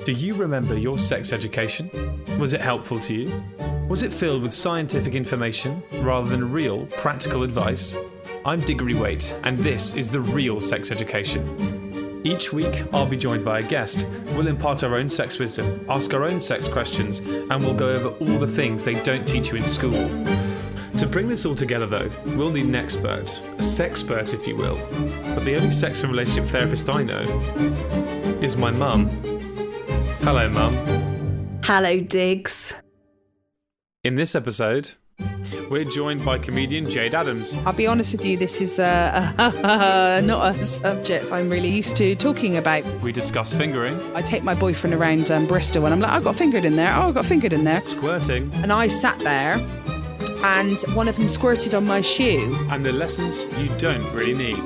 Do you remember your sex education? Was it helpful to you? Was it filled with scientific information rather than real, practical advice? I'm Diggory and this is The Real Sex Education. Each week, I'll be joined by a guest. We'll impart our own sex wisdom, ask our own sex questions, and we'll go over all the things they don't teach you in school. To bring this all together, though, we'll need an expert, a sexpert, if you will. But the only sex and relationship therapist I know is my mum. Hello, Mum. Hello, Diggs. In this episode, we're joined by comedian Jayde Adams. I'll be honest with you, this is not a subject I'm really used to talking about. We discuss fingering. I take my boyfriend around Bristol and I'm like, I got fingered in there. Oh, I got fingered in there. Squirting. And I sat there and one of them squirted on my shoe. And the lessons you don't really need.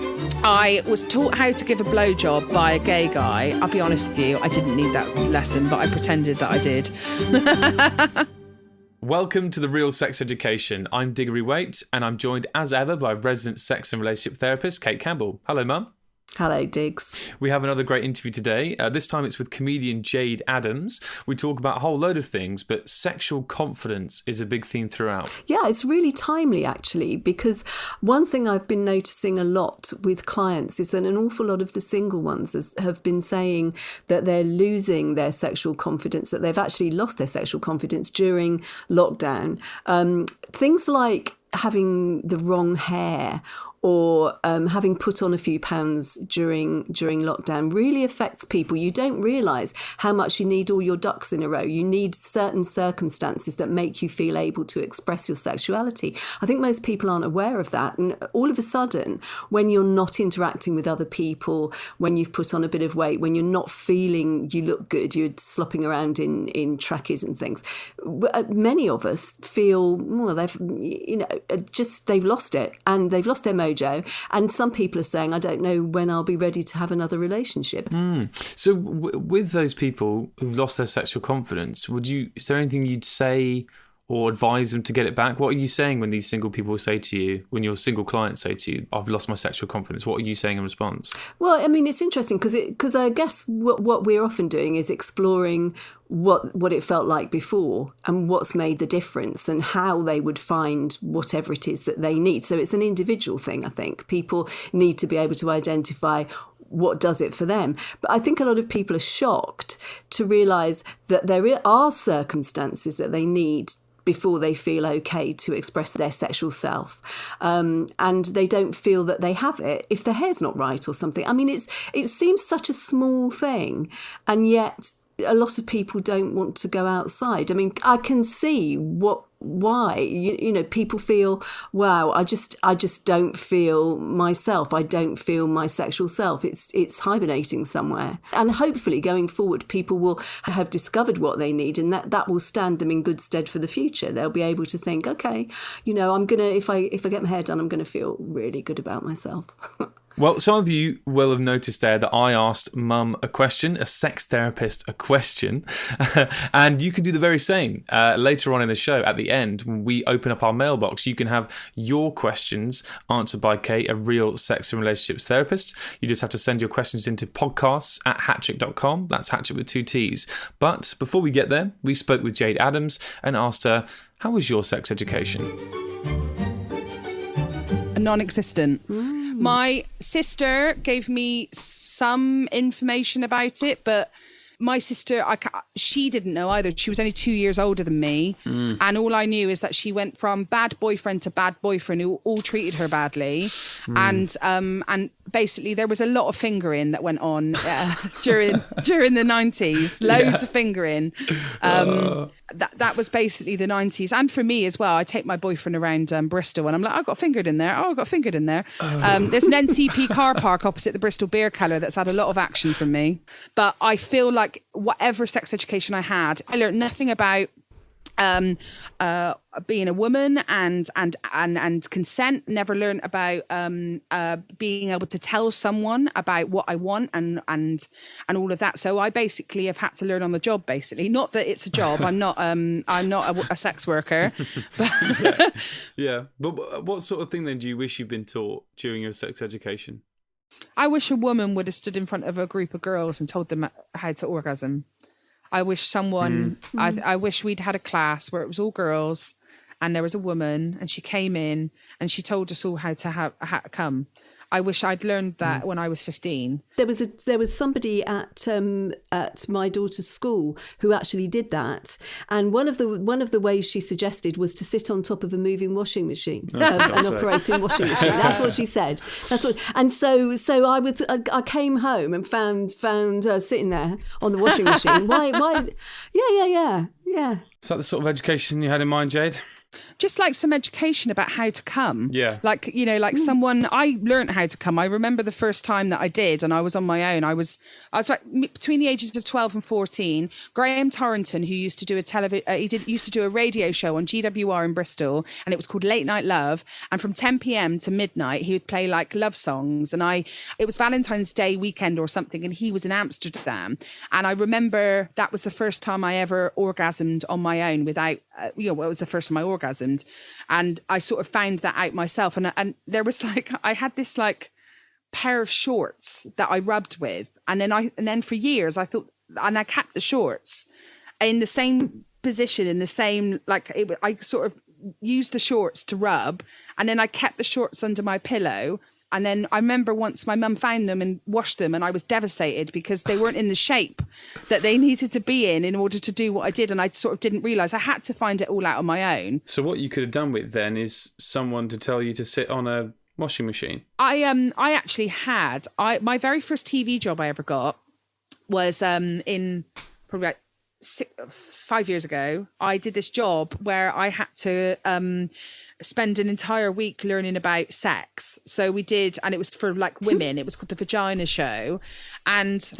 I was taught how to give a blowjob by a gay guy. I'll be honest with you, I didn't need that lesson, but I pretended that I did. Welcome to The Real Sex Education. I'm Diggory and I'm joined as ever by resident sex and relationship therapist Cate Campbell. Hello, Mum. Hello, Diggs. We have another great interview today. This time it's with comedian Jayde Adams. We talk about a whole load of things, but sexual confidence is a big theme throughout. Yeah, it's really timely, actually, because one thing I've been noticing a lot with clients is that an awful lot of the single ones have been saying that they're losing their sexual confidence, that they've actually lost their sexual confidence during lockdown. Things like having the wrong hair or having put on a few pounds during lockdown really affects people. You don't realise how much you need all your ducks in a row. You need certain circumstances that make you feel able to express your sexuality. I think most people aren't aware of that. And all of a sudden, when you're not interacting with other people, when you've put on a bit of weight, when you're not feeling you look good, you're slopping around in trackies and things. Many of us feel, well, they've lost it and they've lost their mojo. And some people are saying, I don't know when I'll be ready to have another relationship. So with those people who've lost their sexual confidence, is there anything you'd say or advise them to get it back? What are you saying when these single people say to you, when your single clients say to you, I've lost my sexual confidence? What are you saying in response? Well, I mean, it's interesting because I guess what we're often doing is exploring what it felt like before and what's made the difference and how they would find whatever it is that they need. So it's an individual thing, I think. People need to be able to identify what does it for them. But I think a lot of people are shocked to realise that there are circumstances that they need before they feel okay to express their sexual self. And they don't feel that they have it if their hair's not right or something. I mean, it seems such a small thing, and yet a lot of people don't want to go outside. I mean, I can see why people feel, wow, I just don't feel myself. I don't feel my sexual self. It's hibernating somewhere. And hopefully going forward, people will have discovered what they need, and that will stand them in good stead for the future. They'll be able to think, okay, I'm gonna, if I get my hair done, I'm gonna feel really good about myself. Well, some of you will have noticed there that I asked Mum a question, a sex therapist a question, and you can do the very same. Later on in the show, at the end, when we open up our mailbox, you can have your questions answered by Kate, a real sex and relationships therapist. You just have to send your questions into podcasts@hatchick.com. That's Hatchick with 2 T's. But before we get there, we spoke with Jayde Adams and asked her, how was your sex education? Non-existent. My sister gave me some information about it, but my sister, she didn't know either. She was only 2 years older than me. And all I knew is that she went from bad boyfriend to bad boyfriend who all treated her badly. And basically there was a lot of fingering that went on during the 90s. Loads of fingering. That was basically the 90s. And for me as well, I take my boyfriend around Bristol and I'm like, I got fingered in there. Oh, I got fingered in there. There's an NCP car park opposite the Bristol Beer Cellar that's had a lot of action from me. But I feel like whatever sex education I had, I learned nothing about being a woman and consent. Never learned about being able to tell someone about what I want and all of that. So I basically have had to learn on the job. Basically, not that it's a job. I'm not a sex worker. But yeah. But what sort of thing then do you wish you'd been taught during your sex education? I wish a woman would have stood in front of a group of girls and told them how to orgasm. I wish someone, I wish we'd had a class where it was all girls and there was a woman and she came in and she told us all how to come. I wish I'd learned that when I was 15. There was somebody at my daughter's school who actually did that, and one of the ways she suggested was to sit on top of a moving washing machine, an operating washing machine. That's what she said. So I came home and found her sitting there on the washing machine. Why? Yeah. Is that the sort of education you had in mind, Jade? Just like some education about how to come. Yeah. Like, someone, I learned how to come. I remember the first time that I did, and I was on my own. I was like between the ages of 12 and 14. Graham Torrington, who used to do used to do a radio show on GWR in Bristol, and it was called Late Night Love. And from 10 p.m. to midnight, he would play like love songs. And it was Valentine's Day weekend or something, and he was in Amsterdam. And I remember that was the first time I ever orgasmed on my own without, it was the first time I orgasmed. And I sort of found that out myself. And there was I had this pair of shorts that I rubbed with. And then for years I thought, and I kept the shorts in the same position, in the same, I sort of used the shorts to rub. And then I kept the shorts under my pillow. And then I remember once my mum found them and washed them, and I was devastated because they weren't in the shape that they needed to be in order to do what I did. And I sort of didn't realise I had to find it all out on my own. So what you could have done with then is someone to tell you to sit on a washing machine. I actually had my very first TV job I ever got was in probably 5 years ago. I did this job where I had to spend an entire week learning about sex. So we did, and it was for women. It was called the Vagina Show. And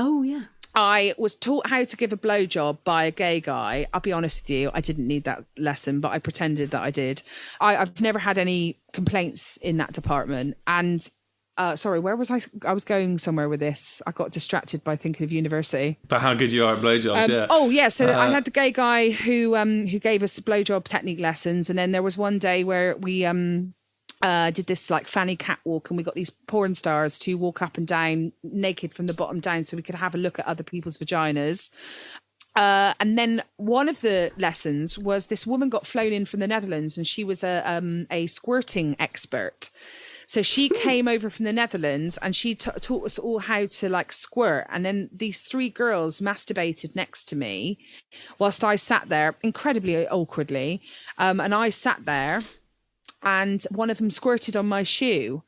I was taught how to give a blowjob by a gay guy. I'll be honest with you, I didn't need that lesson, but I pretended that I did. I've never had any complaints in that department. And sorry, where was I? I was going somewhere with this. I got distracted by thinking of university. But how good you are at blowjobs, yeah. Oh, yeah. So I had the gay guy who gave us blowjob technique lessons. And then there was one day where we did this fanny catwalk, and we got these porn stars to walk up and down naked from the bottom down so we could have a look at other people's vaginas. And then one of the lessons was this woman got flown in from the Netherlands, and she was a squirting expert. So she came over from the Netherlands, and she taught us all how to squirt. And then these three girls masturbated next to me whilst I sat there incredibly awkwardly. And I sat there, and one of them squirted on my shoe.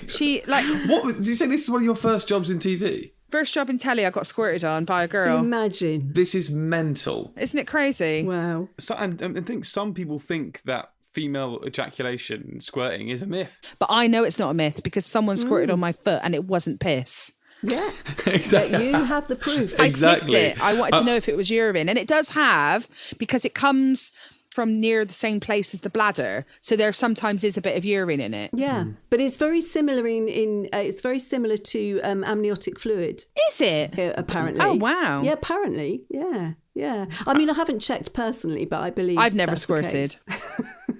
She what was? Did you say this is one of your first jobs in TV? First job in telly, I got squirted on by a girl. Imagine. This is mental. Isn't it crazy? Wow. So, and I think some people think that female ejaculation and squirting is a myth. But I know it's not a myth because someone squirted on my foot and it wasn't piss. Yeah. Exactly. But you have the proof. I sniffed it. I wanted to know if it was urine. And it does have, because it comes from near the same place as the bladder, so there sometimes is a bit of urine in it. Yeah, but it's very similar it's very similar to amniotic fluid. Is it? Apparently. Oh, wow. Yeah, apparently. Yeah. I mean, I haven't checked personally, but I believe I've never that's squirted.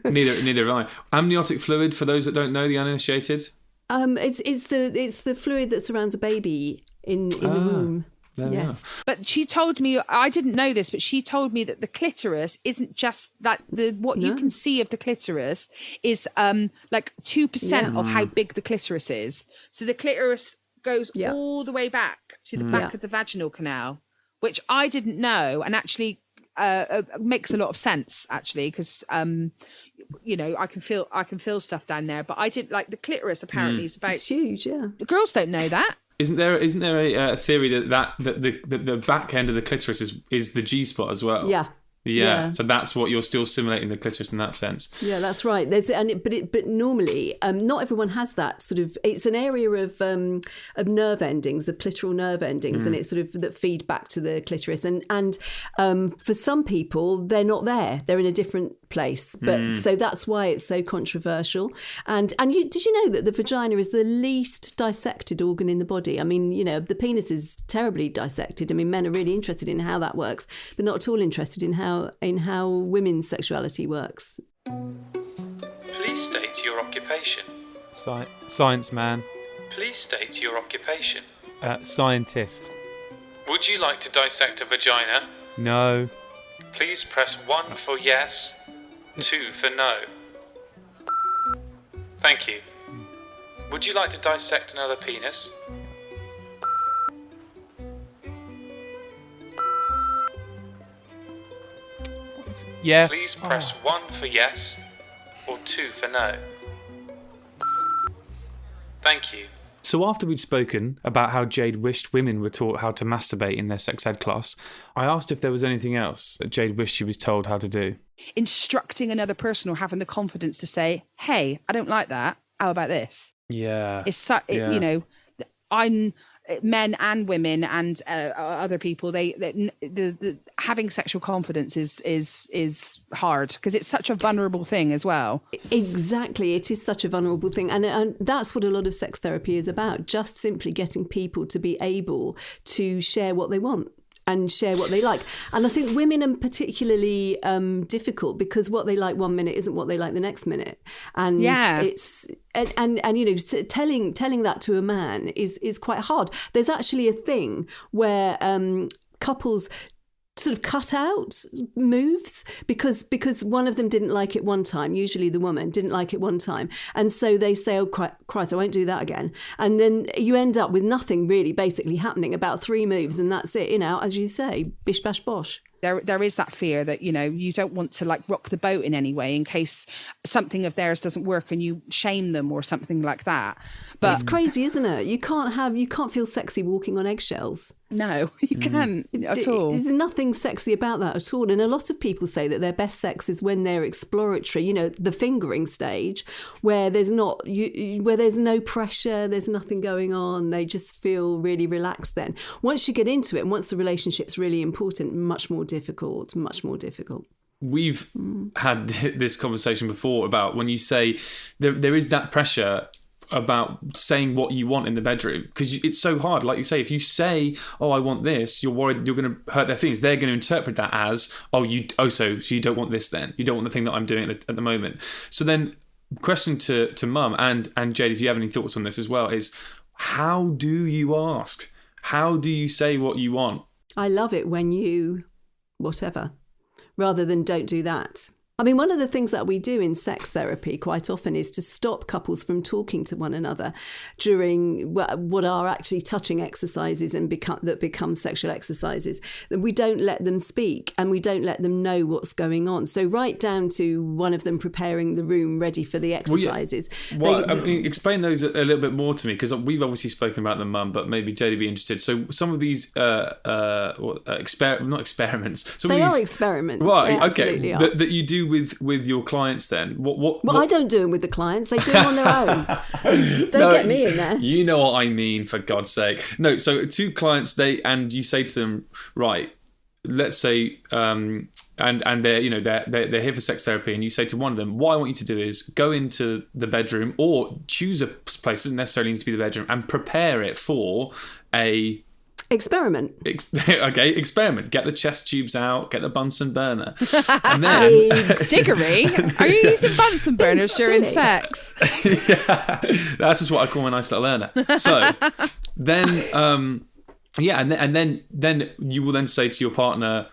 Neither have I. Amniotic fluid, for those that don't know, the uninitiated. It's the fluid that surrounds a baby in the womb. Yes. But she told me, I didn't know this, but she told me that the clitoris isn't just that you can see of the clitoris is 2% of how big the clitoris is. So the clitoris goes all the way back to the back of the vaginal canal, which I didn't know, and actually makes a lot of sense actually, because I can feel stuff down there, but I didn't the clitoris apparently is about, it's huge. Yeah. The girls don't know that. Isn't there a theory that the back end of the clitoris is the G spot as well? Yeah. So that's what you're still simulating the clitoris in that sense. Yeah, that's right. But normally, not everyone has that sort of. It's an area of nerve endings, of clitoral nerve endings, and it's sort of that feed back to the clitoris. And for some people, they're not there. They're in a different place. But so that's why it's so controversial. And did you know that the vagina is the least dissected organ in the body? I mean, the penis is terribly dissected. I mean, men are really interested in how that works, but not at all interested in how women's sexuality works. Please state your occupation. Science man. Please state your occupation. Scientist. Would you like to dissect a vagina? No. Please press 1 for yes, 2 for no. Thank you. Would you like to dissect another penis? Yes. Please press 1 for yes, or 2 for no. Thank you. So after we'd spoken about how Jayde wished women were taught how to masturbate in their sex ed class, I asked if there was anything else that Jayde wished she was told how to do. Instructing another person or having the confidence to say, hey, I don't like that. How about this? Yeah. You know, men and women and other people, the having sexual confidence is hard because it's such a vulnerable thing as well. Exactly, it is such a vulnerable thing, and that's what a lot of sex therapy is about. Just simply getting people to be able to share what they want and share what they like. And I think women are particularly difficult because what they like one minute isn't what they like the next minute. And it's and you know, telling that to a man is quite hard. There's actually a thing where couples sort of cut out moves because one of them didn't like it one time. Usually the woman didn't like it one time, and so they say, oh Christ, I won't do that again. And then you end up with nothing really basically happening, about 3 moves, and that's it, you know, as you say, bish bash bosh. There is that fear that, you know, you don't want to like rock the boat in any way in case something of theirs doesn't work and you shame them or something like that. But it's crazy, isn't it? You can't feel sexy walking on eggshells. No, you can't at all. There's nothing sexy about that at all. And a lot of people say that their best sex is when they're exploratory, you know, the fingering stage, where there's no pressure, there's nothing going on. They just feel really relaxed then. Once you get into it and once the relationship's really important, much more difficult. We've had this conversation before about when you say there is that pressure about saying what you want in the bedroom, because it's so hard. Like you say, if you say, oh, I want this, you're worried you're going to hurt their feelings. They're going to interpret that as, so you don't want this then. You don't want the thing that I'm doing at the moment. So then question to Mum and Jayde, if you have any thoughts on this as well, is how do you ask? How do you say what you want? I love it when you whatever, rather than don't do that. I mean, one of the things that we do in sex therapy quite often is to stop couples from talking to one another during what are actually touching exercises and become sexual exercises. We don't let them speak and we don't let them know what's going on. So right down to one of them preparing the room ready for the exercises. Explain those a little bit more to me, because we've obviously spoken about them, Mum, but maybe Jayde would be interested. So some of these not experiments. They are experiments. Right, okay. That you do with your clients then? What I don't do them with the clients. They do them on their own. Don't get me in there. You know what I mean, for God's sake. No, so 2 clients, and you say to them, right, let's say, and they're here for sex therapy, and you say to one of them, what I want you to do is go into the bedroom or choose a place, doesn't necessarily need to be the bedroom, and prepare it for a experiment. Experiment. Get the chest tubes out, get the Bunsen burner. And then Diggory? Are you using Bunsen burners during sex? Yeah, that's just what I call my nice little learner. So then and then you will then say to your partner,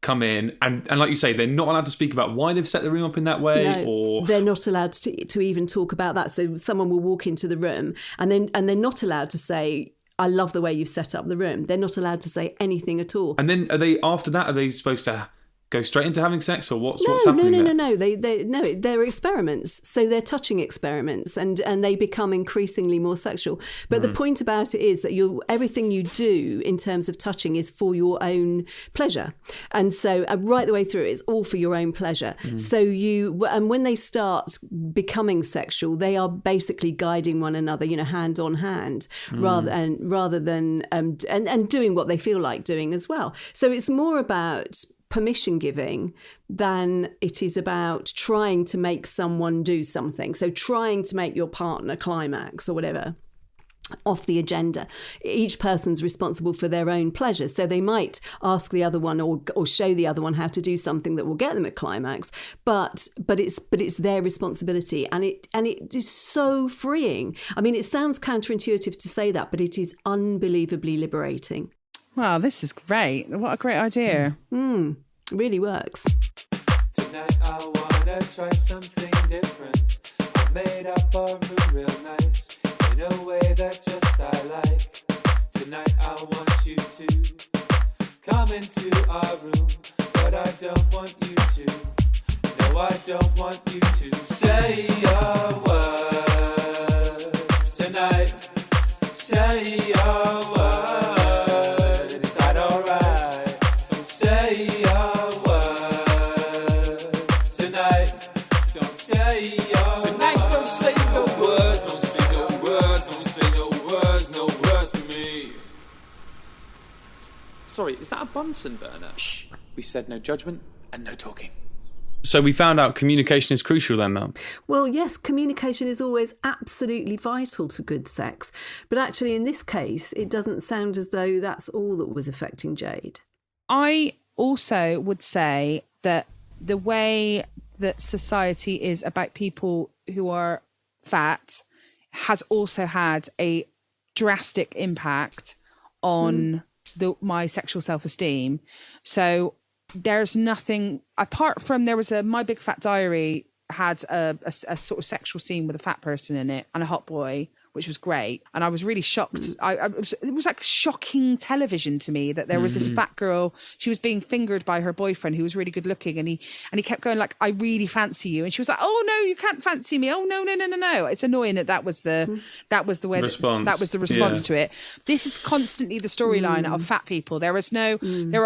come in, and like you say, they're not allowed to speak about why they've set the room up in that way. No, or they're not allowed to even talk about that. So someone will walk into the room and they're not allowed to say, I love the way you've set up the room. They're not allowed to say anything at all. And then after that, are they supposed to go straight into having sex, or what's happening there? No. They're experiments. So they're touching experiments, and they become increasingly more sexual. But the point about it is that everything you do in terms of touching is for your own pleasure. And so right the way through, it's all for your own pleasure. So and when they start becoming sexual, they are basically guiding one another, hand on hand, rather than and doing what they feel like doing as well. So it's more about permission giving than it is about trying to make someone do something. So trying to make your partner climax or whatever off the agenda. Each person's responsible for their own pleasure. So they might ask the other one or show the other one how to do something that will get them a climax, but it's their responsibility, and it is so freeing. I mean, it sounds counterintuitive to say that, but it is unbelievably liberating. Wow, this is great. What a great idea. Really works. Tonight I wanna try something different. I made up our room real nice, in a way that just I like. Tonight I want you to come into our room, but I don't want you to. No, I don't want you to say a word tonight. Say a word. Is that alright? Don't say a word tonight. Don't say a tonight. Don't say no words. Don't say no words. Don't say no words. No words to me. Sorry, is that a Bunsen burner? Shh. We said no judgment and no talking. So we found out communication is crucial then, Mel. Well, yes, communication is always absolutely vital to good sex. But actually, in this case, it doesn't sound as though that's all that was affecting Jayde. I also would say that the way that society is about people who are fat has also had a drastic impact on my sexual self-esteem. So there's nothing apart from My Big Fat Diary had a sort of sexual scene with a fat person in it and a hot boy, which was great. And I was really shocked. It was like shocking television to me that there was this fat girl. She was being fingered by her boyfriend who was really good looking. And he kept going like, I really fancy you. And she was like, oh no, you can't fancy me. Oh no. It's annoying that was the way response. That was the response to it. This is constantly the storyline of fat people. There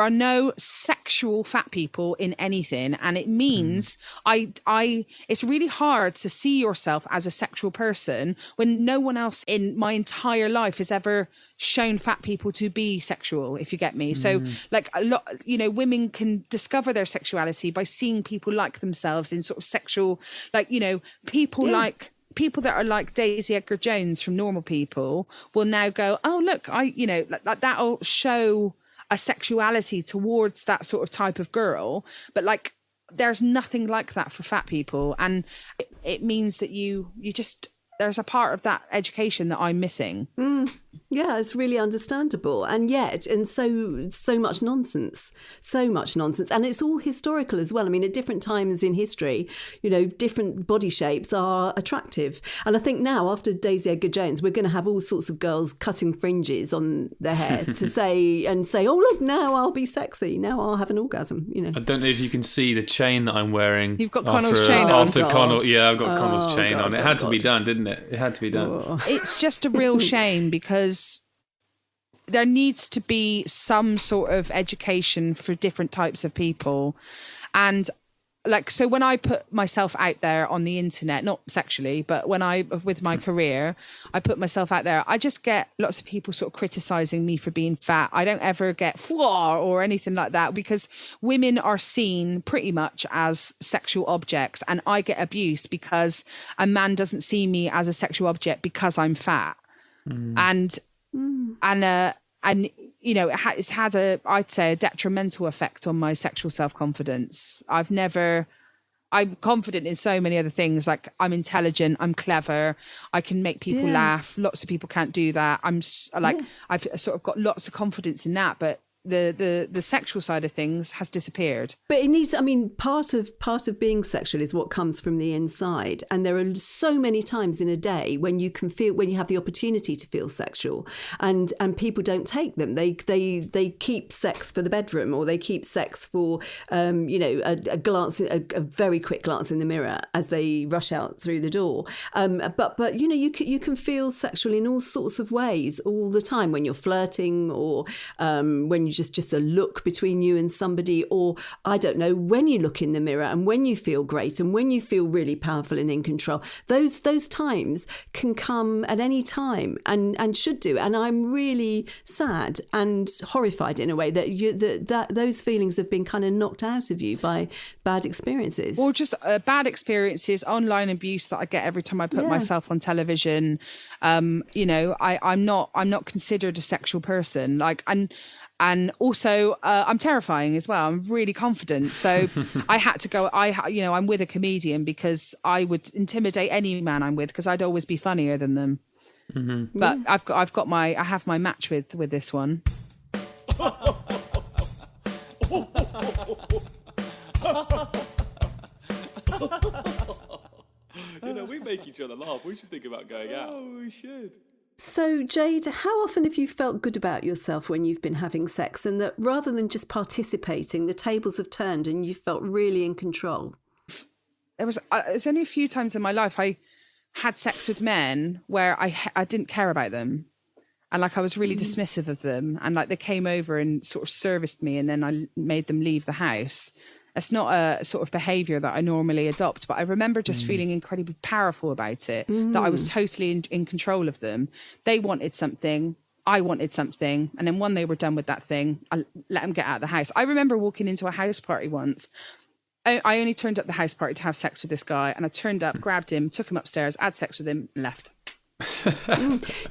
are no sexual fat people in anything. And it means it's really hard to see yourself as a sexual person when no one else in my entire life has ever shown fat people to be sexual, if you get me. So like a lot, women can discover their sexuality by seeing people like themselves in sort of sexual, people that are like Daisy Edgar Jones from Normal People will now go, oh look, that'll show a sexuality towards that sort of type of girl. But like there's nothing like that for fat people, and it means that you just there's a part of that education that I'm missing. Yeah, it's really understandable. And yet, so much nonsense. And it's all historical as well. I mean, at different times in history, different body shapes are attractive. And I think now, after Daisy Edgar Jones, we're going to have all sorts of girls cutting fringes on their hair to say, oh, look, now I'll be sexy. Now I'll have an orgasm, I don't know if you can see the chain that I'm wearing. You've got Connell's chain on. After Connell, yeah, I've got Connell's chain on. It had to be done, didn't it? It had to be done. Oh. It's just a real shame because there needs to be some sort of education for different types of people. And so when I put myself out there on the internet, not sexually, but with my career, I put myself out there, I just get lots of people sort of criticizing me for being fat. I don't ever get or anything like that because women are seen pretty much as sexual objects, and I get abuse because a man doesn't see me as a sexual object because I'm fat. It's had I'd say a detrimental effect on my sexual self-confidence. I'm confident in so many other things. Like I'm intelligent, I'm clever, I can make people laugh. Lots of people can't do that. I've sort of got lots of confidence in that, but the sexual side of things has disappeared. But it needs, part of being sexual is what comes from the inside. And there are so many times in a day when you have the opportunity to feel sexual, and people don't take them. They keep sex for the bedroom, or they keep sex for a very quick glance in the mirror as they rush out through the door. But you can feel sexual in all sorts of ways all the time, when you're flirting, or when you just a look between you and somebody, or I don't know, when you look in the mirror and when you feel great and when you feel really powerful and in control. Those times can come at any time and should do. And I'm really sad and horrified in a way that those feelings have been kind of knocked out of you by bad experiences. Or just bad experiences, online abuse that I get every time I put myself on television. I'm not considered a sexual person. And also, I'm terrifying as well. I'm really confident. So I had to go, I'm with a comedian because I would intimidate any man I'm with because I'd always be funnier than them. Mm-hmm. But I have my match with this one. We make each other laugh. We should think about going out. Oh, we should. So, Jade, how often have you felt good about yourself when you've been having sex, and that rather than just participating, the tables have turned and you felt really in control? It was only a few times in my life I had sex with men where I didn't care about them. And like I was really dismissive of them. And like they came over and sort of serviced me and then I made them leave the house. It's not a sort of behaviour that I normally adopt, but I remember just feeling incredibly powerful about it, that I was totally in control of them. They wanted something, I wanted something, and then when they were done with that thing, I let them get out of the house. I remember walking into a house party once. I only turned up the house party to have sex with this guy, and I turned up, grabbed him, took him upstairs, had sex with him, and left.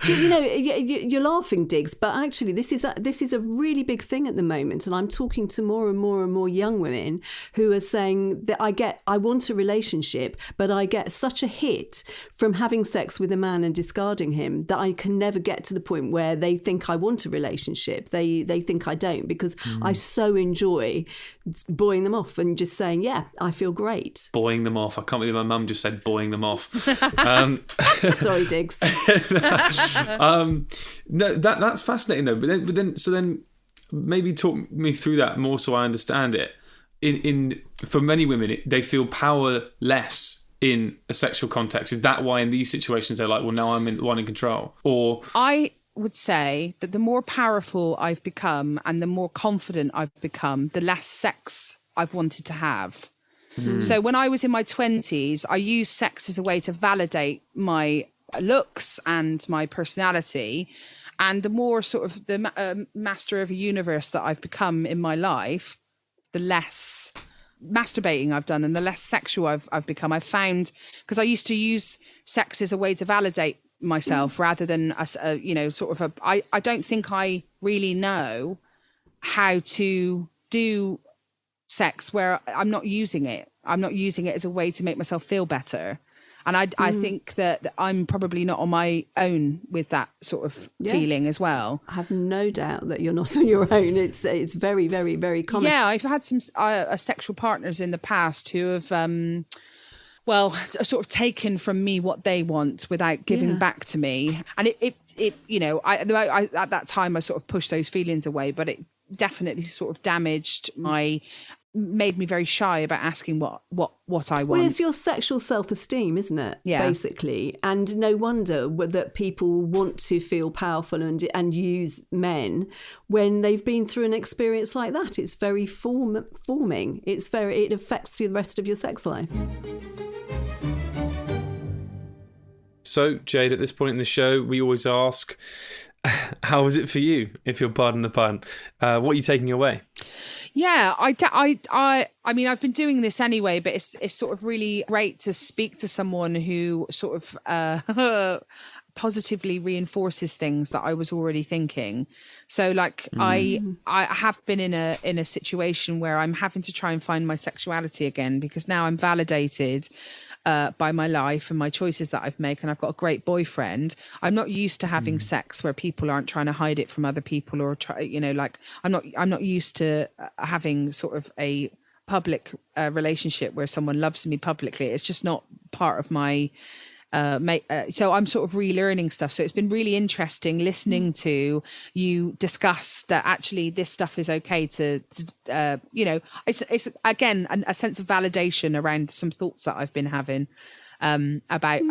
You're laughing, Diggs, but actually this is a really big thing at the moment, and I'm talking to more and more young women who are saying that I want a relationship, but I get such a hit from having sex with a man and discarding him that I can never get to the point where they think I want a relationship. They think I don't, because I so enjoy buoying them off and just saying, yeah, I feel great. Buoying them off. I can't believe my mum just said buoying them off. Sorry, Diggs. No, that's fascinating though. But then maybe talk me through that more so I understand it. In for many women, they feel powerless in a sexual context. Is that why in these situations they're like, well, now I'm the one in control? Or I would say that the more powerful I've become and the more confident I've become, the less sex I've wanted to have. So when I was in my 20s, I used sex as a way to validate my looks and my personality, and the more sort of the master of a universe that I've become in my life, the less masturbating I've done and the less sexual I've become. I've found, because I used to use sex as a way to validate myself rather than I don't think I really know how to do sex where I'm not using it as a way to make myself feel better. And I think that I'm probably not on my own with that sort of feeling as well. I have no doubt that you're not on your own. It's very, very, very common. Yeah, I've had some sexual partners in the past who have, sort of taken from me what they want without giving back to me. And it I at that time I sort of pushed those feelings away, but it definitely sort of made me very shy about asking what I want. Well, it's your sexual self-esteem, isn't it? Yeah. Basically. And no wonder that people want to feel powerful and use men when they've been through an experience like that. It's very forming. It affects the rest of your sex life. So, Jade, at this point in the show, we always ask, how was it for you, if you'll pardon the pun? What are you taking away? Yeah, I mean, I've been doing this anyway, but it's sort of really great to speak to someone who sort of positively reinforces things that I was already thinking. So like I have been in a situation where I'm having to try and find my sexuality again, because now I'm validated by my life and my choices that I've made, and I've got a great boyfriend. I'm not used to having sex where people aren't trying to hide it from other people, or I'm not used to having sort of a public relationship where someone loves me publicly. It's just not part of my so I'm sort of relearning stuff. So it's been really interesting listening to you discuss that actually this stuff is okay to it's again a sense of validation around some thoughts that I've been having about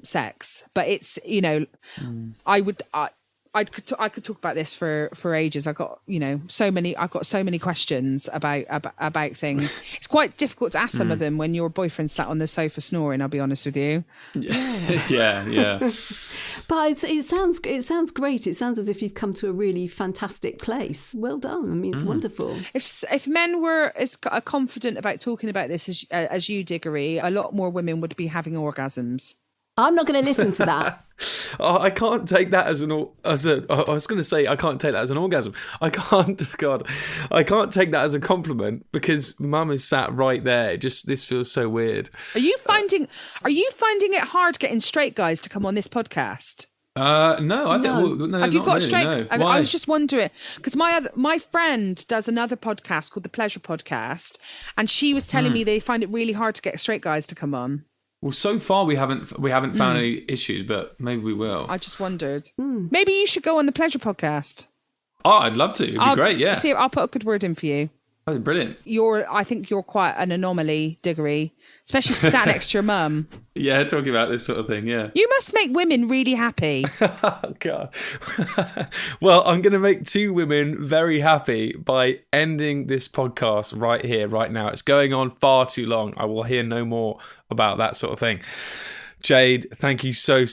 sex. But it's I could talk about this for ages. I've got so many questions about things. It's quite difficult to ask some of them when your boyfriend's sat on the sofa snoring, I'll be honest with you. Yeah. But it sounds great. It sounds as if you've come to a really fantastic place. Well done. I mean, it's wonderful. If men were as confident about talking about this as you, Diggory, a lot more women would be having orgasms. I'm not going to listen to that. I can't take that as I was going to say, I can't take that as an orgasm. I can't take that as a compliment, because Mum is sat right there. This feels so weird. Are you finding it hard getting straight guys to come on this podcast? No, I think. No. Well, no, Have you not got really, straight? No. I Why? was just wondering because my friend does another podcast called the Pleasure Podcast, and she was telling me they find it really hard to get straight guys to come on. Well, so far we haven't found any issues, but maybe we will. I just wondered. Maybe you should go on the Pleasure Podcast. Oh, I'd love to. It'd be great. Yeah. See, I'll put a good word in for you. Oh, brilliant. I think you're quite an anomaly, Diggory, especially sat next to your mum. Yeah, talking about this sort of thing. Yeah. You must make women really happy. Oh, God. Well, I'm going to make two women very happy by ending this podcast right here, right now. It's going on far too long. I will hear no more about that sort of thing. Jayde, thank you so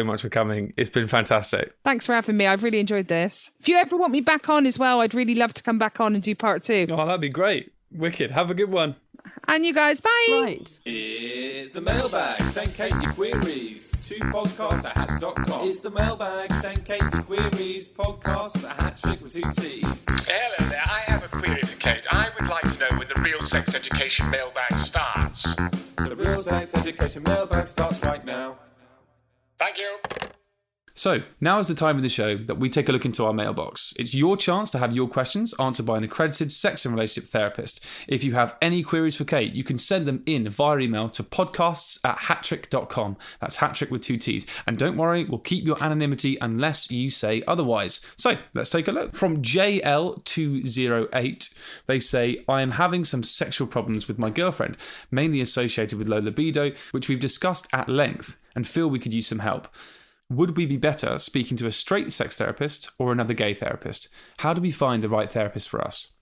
much for coming. It's been fantastic. Thanks for having me. I've really enjoyed this. If you ever want me back on as well, I'd really love to come back on and do part 2. Oh, that'd be great. Wicked. Have a good one. And you guys, bye. Right. It's the mailbag. Send Cate your queries to podcasts@hatch.com. It's the mailbag. Send Cate your queries. Podcasts@hatch with 2 T's. Hello there, I have a query for Kate. I would like to know when the real sex education mailbag starts. The Real Sex Education mailbag starts right now. Thank you. So, now is the time in the show that we take a look into our mailbox. It's your chance to have your questions answered by an accredited sex and relationship therapist. If you have any queries for Kate, you can send them in via email to podcasts@hattrick.com. That's Hattrick with 2 T's. And don't worry, we'll keep your anonymity unless you say otherwise. So, let's take a look. From JL208, they say, I am having some sexual problems with my girlfriend, mainly associated with low libido, which we've discussed at length, and feel we could use some help. Would we be better speaking to a straight sex therapist or another gay therapist? How do we find the right therapist for us?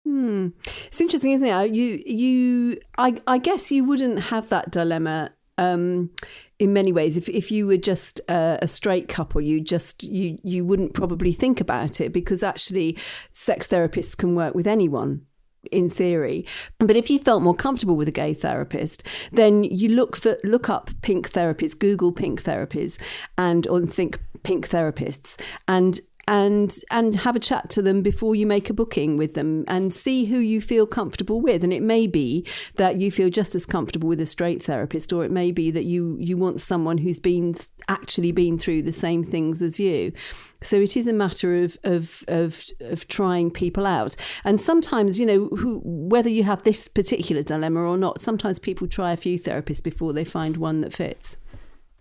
It's interesting, isn't it? I guess you wouldn't have that dilemma in many ways. If you were just a straight couple, you wouldn't probably think about it, because actually sex therapists can work with anyone, in theory. But if you felt more comfortable with a gay therapist, then you look up pink therapies, Google pink therapies, and think pink therapists, and have a chat to them before you make a booking with them, and see who you feel comfortable with. And it may be that you feel just as comfortable with a straight therapist, or it may be that you want someone who's actually been through the same things as you. So it is a matter of trying people out. And sometimes, whether you have this particular dilemma or not, sometimes people try a few therapists before they find one that fits.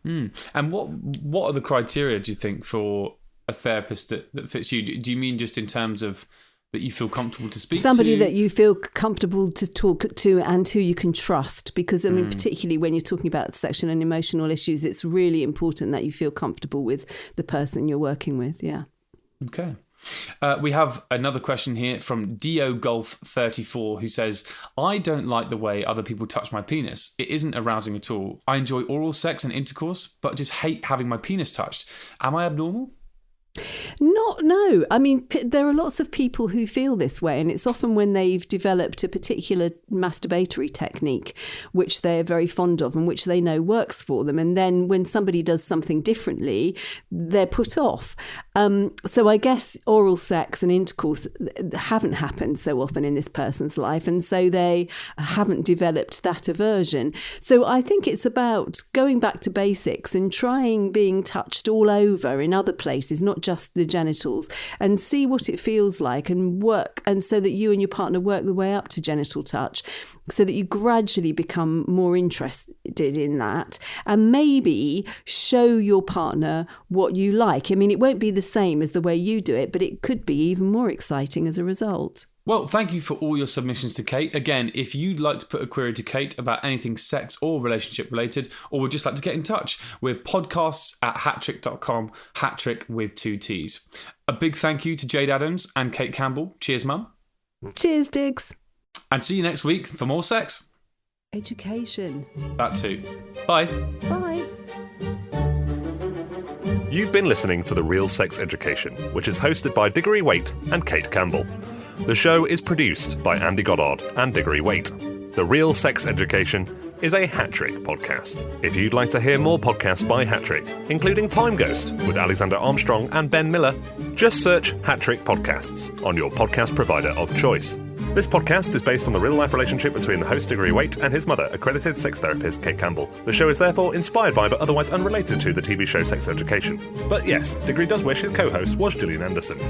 And what are the criteria, do you think, for a therapist that fits you? Do you mean just in terms of that you feel comfortable to speak somebody to? that you feel comfortable to talk to and who you can trust? Because, I mean, particularly when you're talking about sexual and emotional issues, it's really important that you feel comfortable with the person you're working with. Yeah. Okay. We have another question here from Dio Golf 34, who says, I don't like the way other people touch my penis. It isn't arousing at all. I enjoy oral sex and intercourse, but just hate having my penis touched. Am I abnormal? No. I mean, there are lots of people who feel this way, and it's often when they've developed a particular masturbatory technique, which they're very fond of and which they know works for them. And then when somebody does something differently, they're put off. So I guess oral sex and intercourse haven't happened so often in this person's life, and so they haven't developed that aversion. So I think it's about going back to basics and trying being touched all over in other places, not just the genitals, and see what it feels like, and work, and so that you and your partner work the way up to genital touch, so that you gradually become more interested in that, and maybe show your partner what you like. I mean, it won't be the same as the way you do it, but it could be even more exciting as a result. Well, thank you for all your submissions to Kate. Again, if you'd like to put a query to Kate about anything sex or relationship related, or would just like to get in touch, we're podcasts@hattrick.com, Hattrick with 2 T's. A big thank you to Jayde Adams and Cate Campbell. Cheers, Mum. Cheers, Diggs. And see you next week for more sex. Education. That too. Bye. Bye. You've been listening to The Real Sex Education, which is hosted by Diggory Waite and Cate Campbell. The show is produced by Andy Goddard and Diggory Waite. The Real Sex Education is a Hattrick podcast. If you'd like to hear more podcasts by Hattrick, including Time Ghost with Alexander Armstrong and Ben Miller, just search Hattrick Podcasts on your podcast provider of choice. This podcast is based on the real-life relationship between the host Diggory Waite and his mother, accredited sex therapist Cate Campbell. The show is therefore inspired by, but otherwise unrelated to, the TV show Sex Education. But yes, Diggory does wish his co-host was Gillian Anderson.